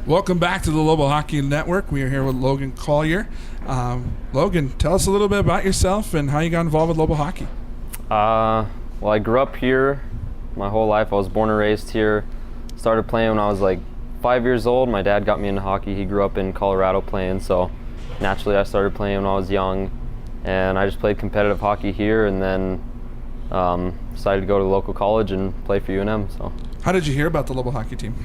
Welcome back to the Lobo Hockey Network. We are here with Logan Colyer. Logan, tell us a little bit about yourself and how you got involved with Lobo Hockey. Well, I grew up here my whole life. I was born and raised here. Started playing when I was like 5 years old. My dad got me into hockey. He grew up in Colorado playing, so naturally I started playing when I was young. And I just played competitive hockey here, and then decided to go to the local college and play for UNM. So, how did you hear about the Lobo Hockey team?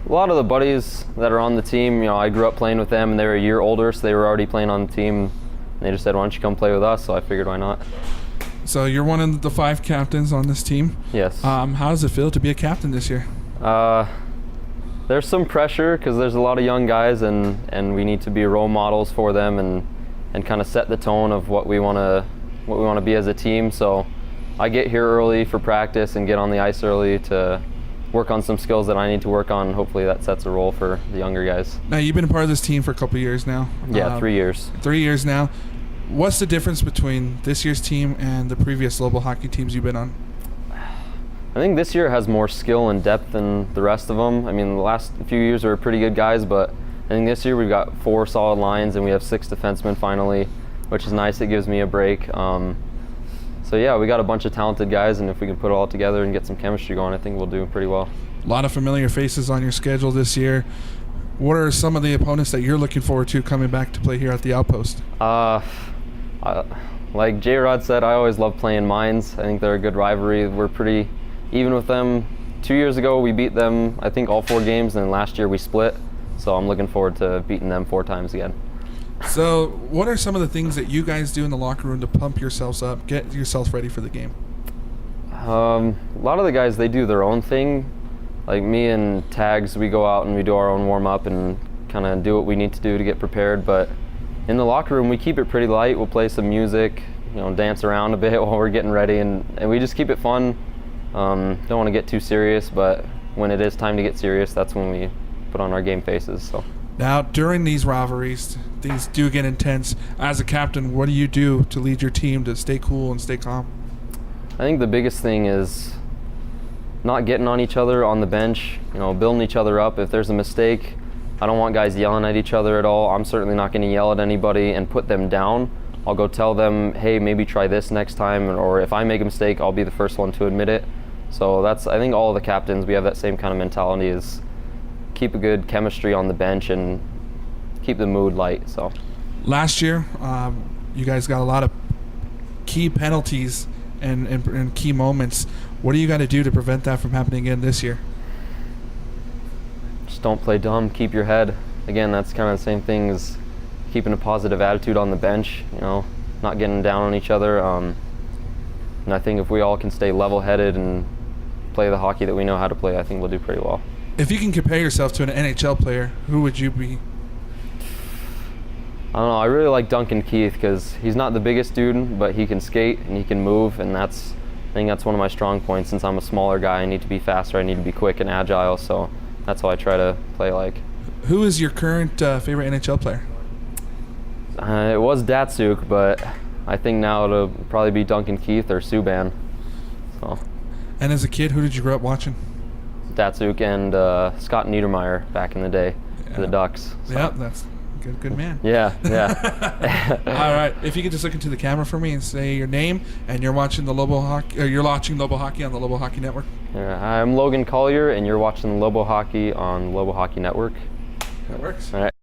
A lot of the buddies that are on the team, I grew up playing with them, and they were a year older, so they were already playing on the team. And they just said, why don't you come play with us? So I figured, why not? So you're one of the 5 captains on this team. Yes. How does it feel to be a captain this year? There's some pressure because there's a lot of young guys, and we need to be role models for them and kind of set the tone of what we want to be as a team. So I get here early for practice and get on the ice early to work on some skills that I need to work on. Hopefully that sets a role for the younger guys. Now, you've been a part of this team for a couple of years now. Yeah, 3 years. 3 years now. What's the difference between this year's team and the previous Lobo Hockey teams you've been on? I think this year has more skill and depth than the rest of them. I mean, the last few years were pretty good guys, but I think this year we've got 4 solid lines and we have 6 defensemen finally, which is nice. It gives me a break. So yeah, we got a bunch of talented guys, and if we can put it all together and get some chemistry going, I think we'll do pretty well. A lot of familiar faces on your schedule this year. What are some of the opponents that you're looking forward to coming back to play here at the Outpost? Like J-Rod said, I always love playing Mines. I think they're a good rivalry. We're pretty even with them. 2 years ago, we beat them, I think, all 4 games, and then last year we split. So I'm looking forward to beating them 4 times again. So what are some of the things that you guys do in the locker room to pump yourselves up, get yourselves ready for the game? A lot of the guys, they do their own thing. Like me and Tags, we go out and we do our own warm-up and kind of do what we need to do to get prepared. But in the locker room, we keep it pretty light. We'll play some music, dance around a bit while we're getting ready, and we just keep it fun. Don't want to get too serious, but when it is time to get serious, that's when we put on our game faces. So. Now, during these rivalries, things do get intense. As a captain, what do you do to lead your team to stay cool and stay calm? I think the biggest thing is not getting on each other on the bench, building each other up. If there's a mistake, I don't want guys yelling at each other at all. I'm certainly not going to yell at anybody and put them down. I'll go tell them, hey, maybe try this next time, or if I make a mistake, I'll be the first one to admit it. So I think all of the captains, we have that same kind of mentality, is keep a good chemistry on the bench and keep the mood light. So last year, you guys got a lot of key penalties and key moments. What do you got to do to prevent that from happening again this year? Just don't play dumb. Keep your head. Again, that's kind of the same thing as keeping a positive attitude on the bench. Not getting down on each other. And I think if we all can stay level-headed and play the hockey that we know how to play, I think we'll do pretty well. If you can compare yourself to an NHL player, who would you be? I don't know. I really like Duncan Keith because he's not the biggest dude, but he can skate and he can move, and I think that's one of my strong points. Since I'm a smaller guy, I need to be faster, I need to be quick and agile, so that's how I try to play like. Who is your current favorite NHL player? It was Datsuk, but I think now it'll probably be Duncan Keith or Subban. So. And as a kid, who did you grow up watching? Datsuk and Scott Niedermayer back in the day for the Ducks. So. Yeah, that's good man. Yeah. All right, if you could just look into the camera for me and say your name, and you're watching the Lobo Hockey, or you're watching Lobo Hockey on the Lobo Hockey Network. Yeah, I'm Logan Colyer, and you're watching Lobo Hockey on Lobo Hockey Network. That works. All right.